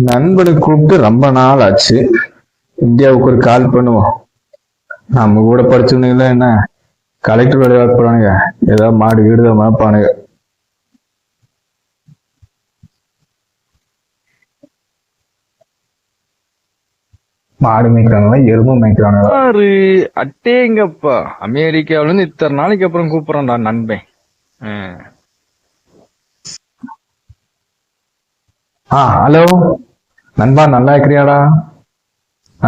நண்பனை கூப்பிட்டு ரொம்ப நாள் ஆச்சு. இந்தியாவுக்கு ஒரு கால் பண்ணுவோம். நம்ம கூட படிச்சவனுங்களா என்ன கலெக்டர் வேலை போறானுங்க, ஏதாவது மாடு வீடுதான் மறப்பானுங்க. மாடு மேய்க்கிறாங்களா எருமை மேய்க்கிறானுங்களா? யாரு அட்டேங்கப்பா, அமெரிக்காவில இருந்து இத்தனை நாளைக்கு அப்புறம் கூப்பிடுறான்டா நண்பன். ஹலோ நண்பா, நல்லா இருக்கிறியாடா?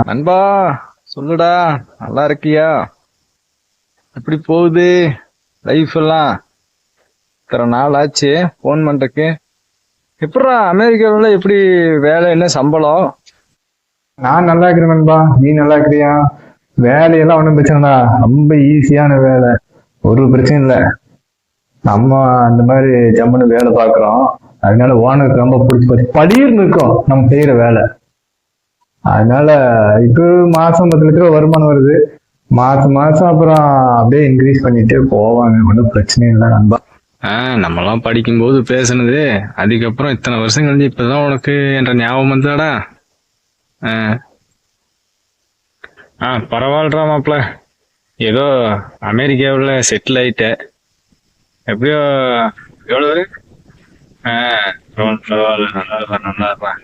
நண்பா சொல்லுடா, நல்லா இருக்கியா? எப்படி போகுது லைஃப் எல்லாம்? இத்தனை நாள் ஆச்சு போன் பண்றதுக்கு. எப்படா அமெரிக்காவில எப்படி வேலை, என்ன சம்பளம்? நான் நல்லா இருக்கிறேன் நண்பா, நீ நல்லா இருக்கிறியா? வேலையெல்லாம் ஒன்றும் பிரச்சனை இல்ல, ரொம்ப ஈஸியான வேலை, ஒரு பிரச்சனை இல்லை. நம்ம அந்த மாதிரி ஜம்முன்னு வேலை பார்க்குறோம், அதனால ஓனருக்கு ரொம்ப பிடிச்சி போச்சு. படீர்னு இருக்கும் நம்ம செய்யற வேலை. அதனால இப்போ மாசம் 10 லட்ச ரூபா வருமானம் வருது. மாசம் மாசம் அப்புறம் அப்படியே இன்க்ரீஸ் பண்ணிட்டே போவாங்க, ஒன்றும் பிரச்சனை இல்லை நண்பா. நம்மலாம் படிக்கும்போது பேசுனது, அதுக்கப்புறம் இத்தனை வருஷம் கழிஞ்சு இப்பதான் உனக்கு என்ற ஞாபகம் வந்தாடா. பரவாயில்லடா மாப்பிள்ள, ஏதோ அமெரிக்காவில் செட்டில் ஆயிட்ட. எப்படியோ எவ்வளவு? பரவாயில்ல, நல்லா இருப்பேன்.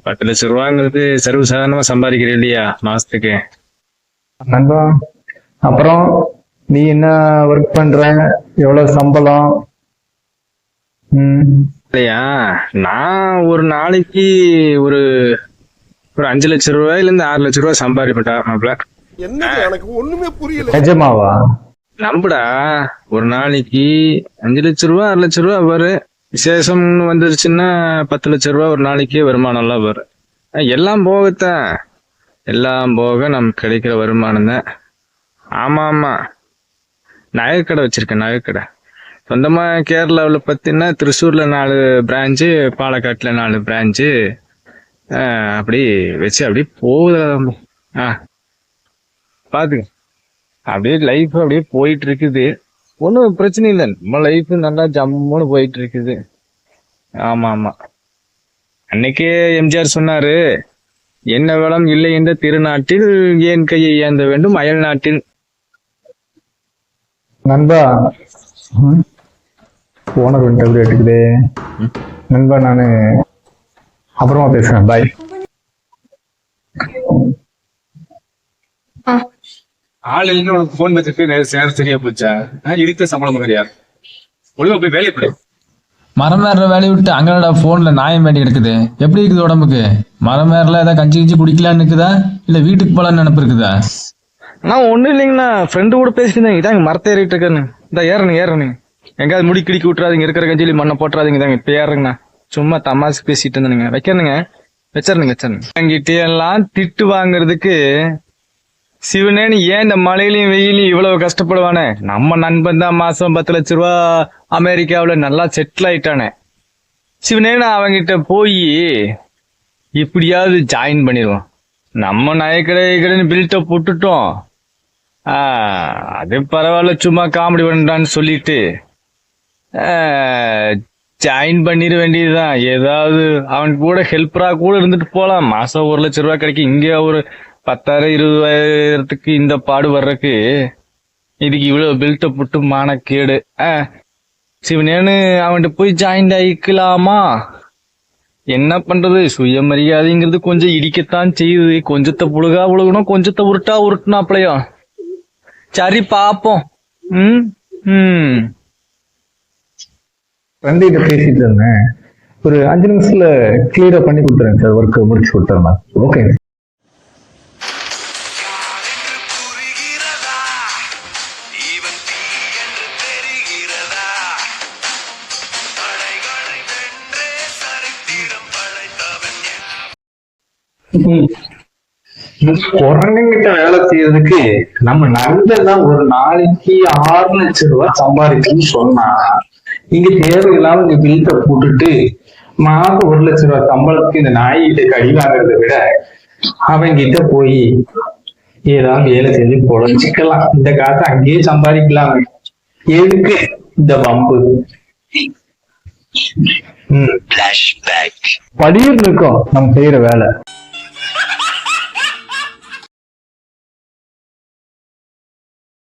10 லட்ச ரூபாங்கிறது சர்வ சாதாரணமா சம்பாதிக்கிறேன் இல்லையா மாசத்துக்கு? நண்பா, அப்புறம் நீ என்ன ஒர்க் பண்ற, எவ்வளவு சம்பளம்? இல்லையா, நான் ஒரு நாளைக்கு ஒரு 5 லட்ச ரூபாயில இருந்து 6 லட்ச ரூபாய் சம்பாதிப்பட்டா மாப்பிள்ள. எனக்கு ஒண்ணுமே புரியல. நிஜமாவா? நம்புடா, ஒரு நாளைக்கு 5 லட்ச ரூபா 6 லட்ச ரூபா வரும். விசேஷம்னு வந்துருச்சுன்னா 10 லட்ச ரூபா ஒரு நாளைக்கே வருமானம் எல்லாம் வரும். எல்லாம் போகத்தான், எல்லாம் போக நமக்கு கிடைக்கிற வருமானம் தான். ஆமா ஆமா, நகைக்கடை வச்சிருக்கேன், நகைக்கடை. சொந்தமா கேரளாவில் பார்த்தீங்கன்னா திருச்சூர்ல 4 பிரான்ச்சு, பாலக்காட்டுல 4 பிரான்ச்சு, அப்படி வச்சு அப்படி போகுது. பாத்துக்க, அப்படியே லைஃப் அப்படியே போயிட்டு இருக்குது. ஒன்றும் பிரச்சனை இல்லை, நம்ம லைஃப் நல்லா ஜம்முன்னு போயிட்டு இருக்குது. ஆமா ஆமா, அன்னைக்கே எம்ஜிஆர் சொன்னாரு, என்ன வளம் இல்லை என்ற திருநாட்டில் ஏன் கையை ஏந்த வேண்டும் அயல் நாட்டில். நண்பா, ஓனர் வந்துட்டு எப்படி எடுக்குது நண்பா, நானு அப்புறமா பேசுறேன், பாய். ஆள் இல்லைன்னு உனக்கு போன் வச்சுட்டு சரியா போச்சா? இடித்த சம்பளம் கிடையாது, ஒழுங்கா போய் வேலையை போய். மரம் ஏற வேலையை விட்டு அங்கடா போன்ல நாயம் வேண்டி எடுக்குது. எப்படி இருக்குது உடம்புக்கு? மரம் ஏறல ஏதாவது கஞ்சி கிஞ்சி குடிக்கலான்னு இருக்குதா, இல்ல வீட்டுக்கு போலான்னு நினைப்பு இருக்குதா? நான் ஒண்ணும் இல்லைங்கண்ணா, ஃப்ரெண்டு கூட பேசிட்டு இதாங்க மரத்தை ஏறிட்டு இருக்கேன்னு. இந்த ஏறணுங்க, எங்காவது முடி கிடிக்கி விட்டுறாதீங்க, இருக்கிற கஞ்சிலி மண்ணை போட்டுறாதீங்க. தாங்க இப்ப ஏறுங்கண்ணா, சும்மா தமாசு பேசிட்டு இருந்தேனுங்க. வைக்கிறனுங்க, வச்சிருங்க. அங்கிட்ட எல்லாம் திட்டு வாங்குறதுக்கு சிவனேன்னு ஏன் இந்த மழையிலையும் வெயிலையும் இவ்வளவு கஷ்டப்படுவானே? நம்ம நண்பன் தான் மாசம் 10 லட்ச ரூபா அமெரிக்காவுல நல்லா செட்டில் ஆயிட்டானே. சிவனேன்னு அவங்கிட்ட போய் எப்படியாவது ஜாயின் பண்ணிடுவோம். நம்ம நகைக்கடைன்னு பில்ட்ட போட்டுட்டோம். அது பரவாயில்ல, சும்மா காமெடி பண்ணான்னு சொல்லிட்டு ஜாயின் பண்ணிட வேண்டியதுதான். ஏதாவது அவன் கூட ஹெல்ப்பரா கூட இருந்துட்டு போலாம். மாசம் 1 லட்ச ரூபாய் கிடைக்கும். இங்க ஒரு 10,000 20,000 இந்த பாடு வர்றதுக்கு இதுக்கு இவ்வளவு பில்ட்ட போட்டு மானக்கேடு. சிவனேன்னு அவன்கிட்ட போய் ஜாயின் ஆயிக்கலாமா? என்ன பண்றது, சுயமரியாதைங்கிறது கொஞ்சம் இடிக்கத்தான் செய்யுது. கொஞ்சத்தை புழுகா புழுகணும், கொஞ்சத்தை உருட்டுனாப்லையும். சரி பாப்போம். ஃப்ரெண்டு கிட்ட பேசிட்டு இருந்தேன், ஒரு 5 நிமிஷத்துல கிளியரா பண்ணி கொடுத்துறேன் சார், ஒர்க் முடிச்சு கொடுத்துறேன். ஓகே. குறைங்கிட்ட வேலை செய்யறதுக்கு நம்ம நண்பன் ஒரு நாளைக்கு 6 லட்ச ரூபாய் சம்பாதிச்சுன்னு சொன்னா, இங்க தேவையில்லாம இங்க பில்ட்ட போட்டுட்டு மாசம் 1 லட்ச ரூபாய் சம்பளத்துக்கு இந்த நாய்கிட்ட கடி வாங்குறத விட அவங்கிட்ட போய் ஏதாவது வேலை செஞ்சு பொழைச்சிக்கலாம். இந்த காசை அங்கேயே சம்பாதிக்கலாமே, எதுக்கு இந்த பம்பு? படீர்னு இருக்கும் நம்ம செய்யற வேலை.